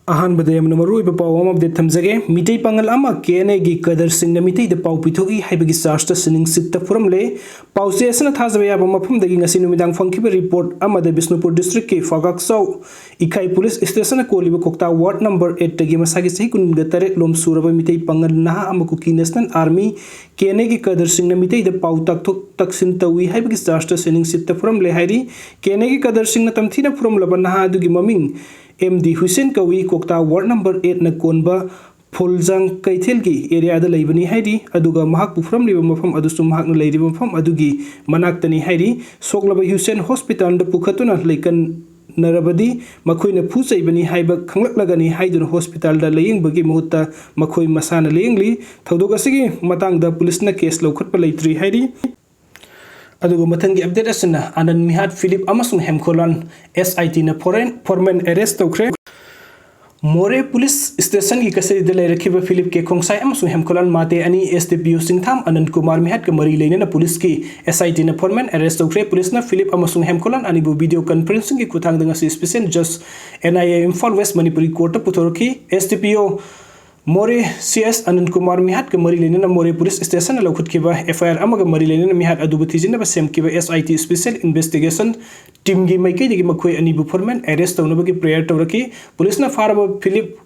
Ahan badayam na marui pa pawam update thamjage Meitei Pangal ama kene gi Kadersingna Meeteida Pao Pithok Haibagi charge Siningsitta Furamle Pao sesna thazaba ba mafhum dagi ngasi numidang phangkiba report amada Bisnupur district ke Fagaksaw Ikai police station koliba kokta ward number 8 dagi masagi sahi kun gatare lom suraba Meitei Pangal naha ama Kuki National Army kene gi Kadersingna Meeteida Pao taksin tawi Haibagi charge Siningsitta Furamle hairi kene gi Kadersingna tamthina Furamla ba naha adugi maming MD Hussein Kawi Kokta Ward number 8 na konba Pholjang Kaithel gi area da leibani haidi aduga mahak pufram liba mafam adusu mahak na leiriba mafam adugi manaktani haidi soklaba Hussein Hospital da pukhatuna leikan narabadi makhoi na phusai bani haiba khanglagani haidun hospital da laying bagi muhutta makhoi masana leyingli thodok asigi matang da police na case lokhatpa leitri haidi adugo mathangi update asna Anand Mihat Philip amasung Hemkolan SIT na foreign arrest tawkhre More police station ki kasari de lai rakhiba Philip ke khongsai amasung Hemkolan mate ani SDPO Singtham Anand Kumar Mihat ka mari leina na police ki SIT na foreign arrest tawkhre police na Philip amasung Hemkolan ani bu video conferencing ki kuthang danga si special judge NIA Imphal West Manipuri court puthorki SDPO More CS Anand Kumar Mihat ke mari leina na More police station la khut kiba FIR amaga mari leina na Mihat adubu thijina ba sem kiba SIT special investigation team gi maikei gi makhoi ani bu foreman arrest tawna bagi prayer tawraki police na faraba Philip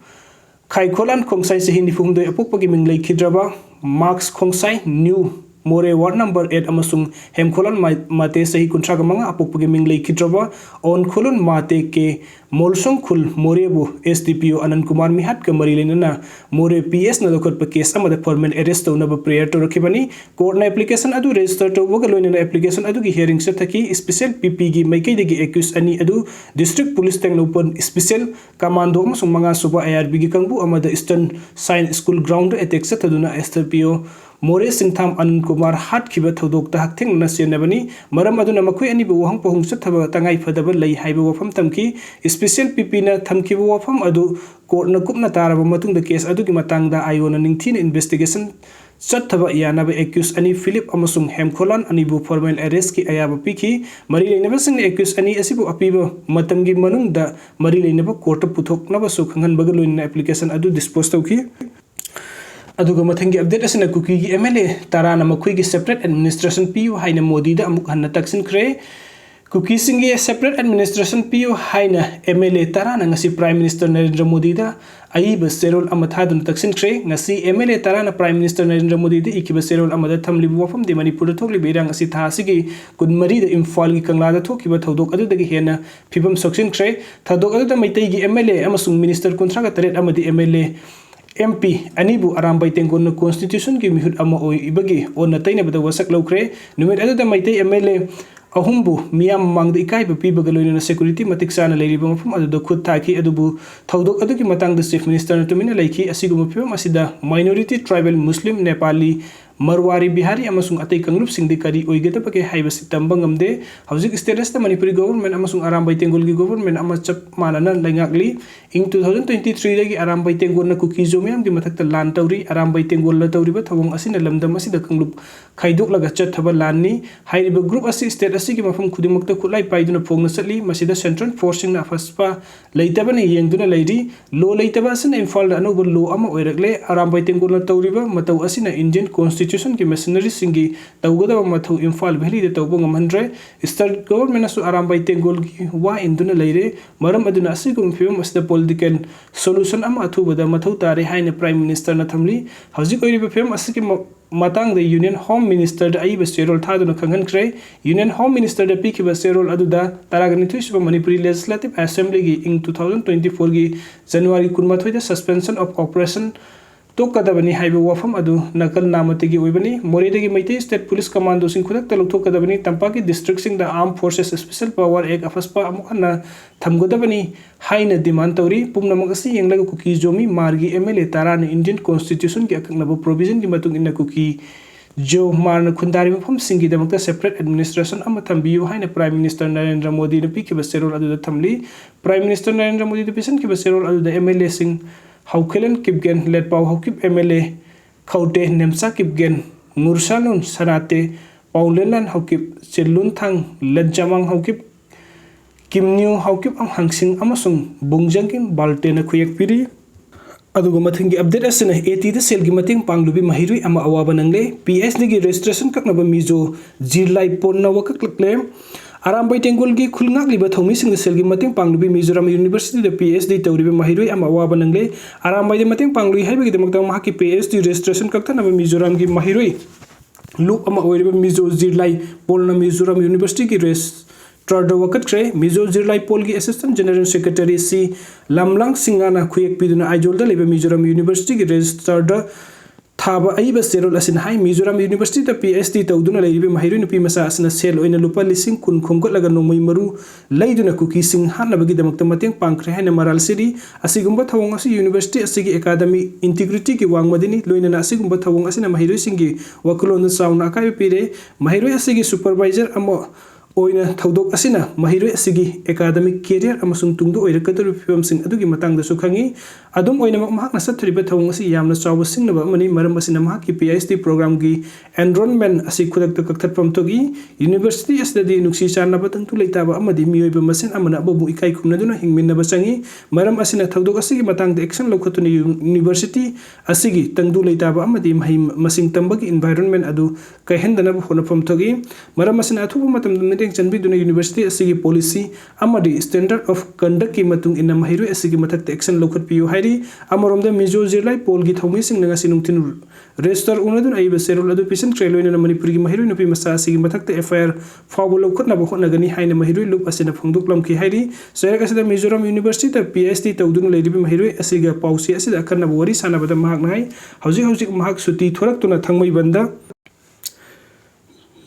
Khaikholan khongsai se hindi fumdoi apok gi minglei khidraba marks khongsai new More ward number 8 amasung Hemkolan mate sahi kuntra gamanga apok gi minglei khidraba on khulun mate ke molsong khul morebu SDPO Anand Kumar Mihat ka mari lena na more PS na dokot pa case amada foreman arrest tawna ba prayer to rakhibani court na application adu register to boga loina na application adu gi hearing se thaki special PP gi maikei de gi accused ani adu district police tang open special commando amasung manga suba IRB gi kangbu amada Eastern Science School ground attack se taduna SDPO More Singtham Anand Kumar hat kiba thodok ta haktheng na senabani maram aduna makhoi ani bu wahang pohung sathaba tangai phadaba lei haiba wafam tamki special PP na thamkiba wafam adu court na kupna taraba matung da case adu gi matang da ayona ningthin investigation chathaba yanaba accused ani Philip amasung Hemkolan ani bu formal arrest ki ayaba piki mari leinaba sing accused ani asibu apiba matam gi manung da mari leinaba court puthok na ba su khangan baga loina application adu dispose tawki aduga mathangi update asina Kuki gi MLA tarana makhoi gi separate administration PU haina Modi da amuk hanna taksin kre Kuki singi separate administration PU haina MLA tarana ngasi Prime Minister Narendra Modi da aiba serol amathadun taksin kre ngasi MLA tarana Prime Minister Narendra Modi da ikiba serol amada thamlibu wafam de Manipur thokli berang asi thasigi kunmari da Imphal gi kangla da thokiba thodok adu dagi hena phibam soksin kre thodok adu da Meitei gi MLA amasung minister kunthra ga taret amadi MLA MP anibu arambai tengon na constitution ki mihut ama oi ibagi on taina bada wasak lokre numit adu da Meitei MLA ahumbu miyam mangda ikai ba pi bagaloina na security matik sana leiriba mafum adu da khut thaki adubu thodok adu ki matang da chief minister na tumina laiki asigu mafim asida minority tribal Muslim Nepali Marwari Bihari amasung atai kanglup singdi kari oigeta pake haibasi tambangam de hauzik status da Manipuri government amasung arambai tengol gi government amachap manana laingakli ing 2023 dagi arambai tengol na Kuki zomiam gi mathakta lan tawri arambai tengol la tawri ba thawang asina lamdam asida kanglup khaidok laga chat thaba lanni hairiba group asi state asi gi mafam khudimakta khulai paiduna phongna satli masida central forcing na faspa leitabani yengduna leiri lo leitaba asina Imphal da anugo lo ama oirakle arambai tengol na tawri ba matau asina Indian constitution ki machinery singi tawgada mathau Imphal Valley de tawbo ngamhandre state government asu arambai tengol gi wa induna leire maram aduna asigum film asda political solution ama athubada mathau tare haina prime minister na thamli hauzik oiriba film asiki matang the Union Home Minister da aiba serol thaduna khanghan kre Union Home Minister da pikiba serol aduda taragani thuisba Manipuri Legislative Assembly gi ing 2024 gi January 19 da suspension of operation to kadabani haiba wafam adu nakal namatigi oibani moredagi Meitei State Police Commando sing khudak taluk to kadabani tampaki district sing the Armed Forces Special Power Act afaspa amukana thamgodabani haina demand tawri pumna magasi yenglaga Kuki jomi margi MLA tarana Indian Constitution ki akaknaba provision ki matung inna Kuki jo marna khundari mafam singi damakta separate administration ama thambiyu haina Prime Minister Narendra Modi na pikiba serol adu da thamli Prime Minister Narendra Modi da pisan kiba serol adu da MLA sing Haukelan Kipgen led Pau Haukip MLA Kaute Nemsa Kipgen Mursalun Sanate Paulelan Haukip Silun Thang led Jamang Haukip Kimniu Haukip ang Hangsing amasung Bungjangkin Baltena Kuyak Piri. Aduga mathingi update asina 80 da sel gi mating panglubi mahirui ama awaba nangle PSD gi registration kaknaba mizo jirlai ponna wakak lakle arambai tengol gi khulngak liba thomi sing sel gi mating panglubi mizoram university da PSD tawribe mahirui ama awaba nangle arambai de mating panglui haibagi demakta mahaki PSD registration kaktanaba mizoram gi mahirui loop ama oiribe mizo jirlai polna mizoram university gi Trada wakat kre Mizo Jirlai Polgi Assistant General Secretary si Lamlang Singana Kuyak Piduna Ajolda lebe Mizoram University ki Registrar da Thaba Aiba Serol asin hai Mizoram University ta PSD tawduna lebe Mahiru nupi masa asina sel oina lupa lising kun khomgot laga nomoi maru laiduna Kuki sing hanna bagi damakta mateng pangkre hai na maral siri asigumba thawong asi University asigi academy integrity ki wangmadini loina na asigumba thawong asina Mahiru singi wakulon sauna akai pire Mahiru asigi supervisor amo oina thaudok asina mahiroi asigi academic career amasung tungdo oirakadru film sing adugi matang da sukhangi adum oina mahak na sathriba thawong asi yamna chawa singnaba mani maram asina mahak ki PhD program gi enrollment asi khudak ta kaktat pamtogi university asdadi nuksi charna batang tu leitaba amadi miyoiba masen amana abu ikai khumna duna hingminna basangi maram asina thaudok asigi matang da action lokhatuni university asigi tangdu leitaba amadi mahim masing tambagi environment adu kaihendana hona pamtogi maram asina athuba matam Chanbiduna University asigi policy amadi standard of conduct ki matung ina mahiru asigi mathak action lokhat piu hairi amaromda Mizo Jirlai Polgi thawmi sing nanga sinungtin register unadun aiba serol adu pisan trailoina manipuri gi mahiru nupi masa asigi mathak FIR fawbo lokhat na bokhat nagani haina mahiru lup asina phangduk lamki hairi sayrak asida Mizoram University ta PhD tawdun leiribi mahiru asiga pausi asida akarna wari sanabada mahak nai hauji mahak suti thorak tuna thangmai banda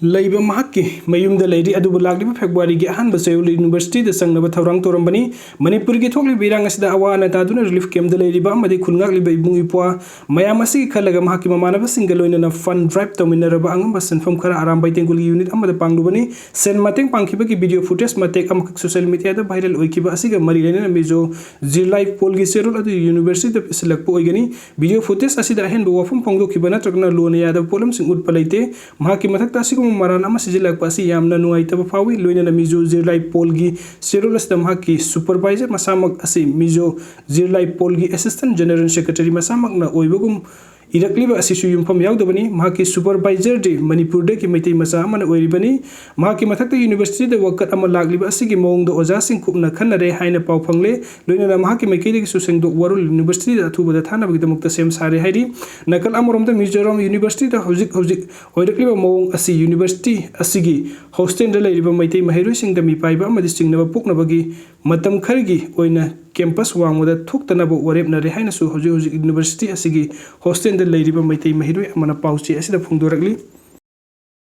Laiba mahaki mayumda lairi adubu lagli February gi ahan basayul university da sangnaba thawrang torambani manipur gi thokli birang asida awana taduna relief camp da lairi ba amadi khulngak liba ibung ipwa mayam asi khalaga mahaki mamanaba single na fund drive tominara ba angam basan fam khara aram bai tengul unit amada panglubani sen mateng pangkiba gi video footage matek amak social media da viral oikiba asiga mari lena mizo Jirlai Polgi serol adu university da selak po oigani video footage asida hen bo wafum pongdo kibana trakna lona yada polam sing ut palaite mahaki mathak ta asiga maran ama sijilak pasi yamna nuai taba fawi loina na Mizo Jirlai Polgi serolas damha ki supervisor masamak asi Mizo Jirlai Polgi assistant general secretary masamak na oibagum irakliba asisu yumpham yaudabani mahaki supervisor de manipur de ki meitei masa amana oiribani mahaki mathakta university de wakat ama lagliba asigi mong do oja sing khupna khanare haina pau phangle loina na mahaki meikei de suseng do warul university da thuba da thana bagi damukta sem sare hairi nakal amorom da Mizoram University da hojik oirakliba mong asi university asigi hostel da leiriba meitei mahiru sing da mi paiba amadi singnaba pukna bagi matam khargi oina campus wangmoda thuktanaba warepna re haina su hojik university asigi hostel da leiriba meitei mahirui amana pauchi asida phungdorakli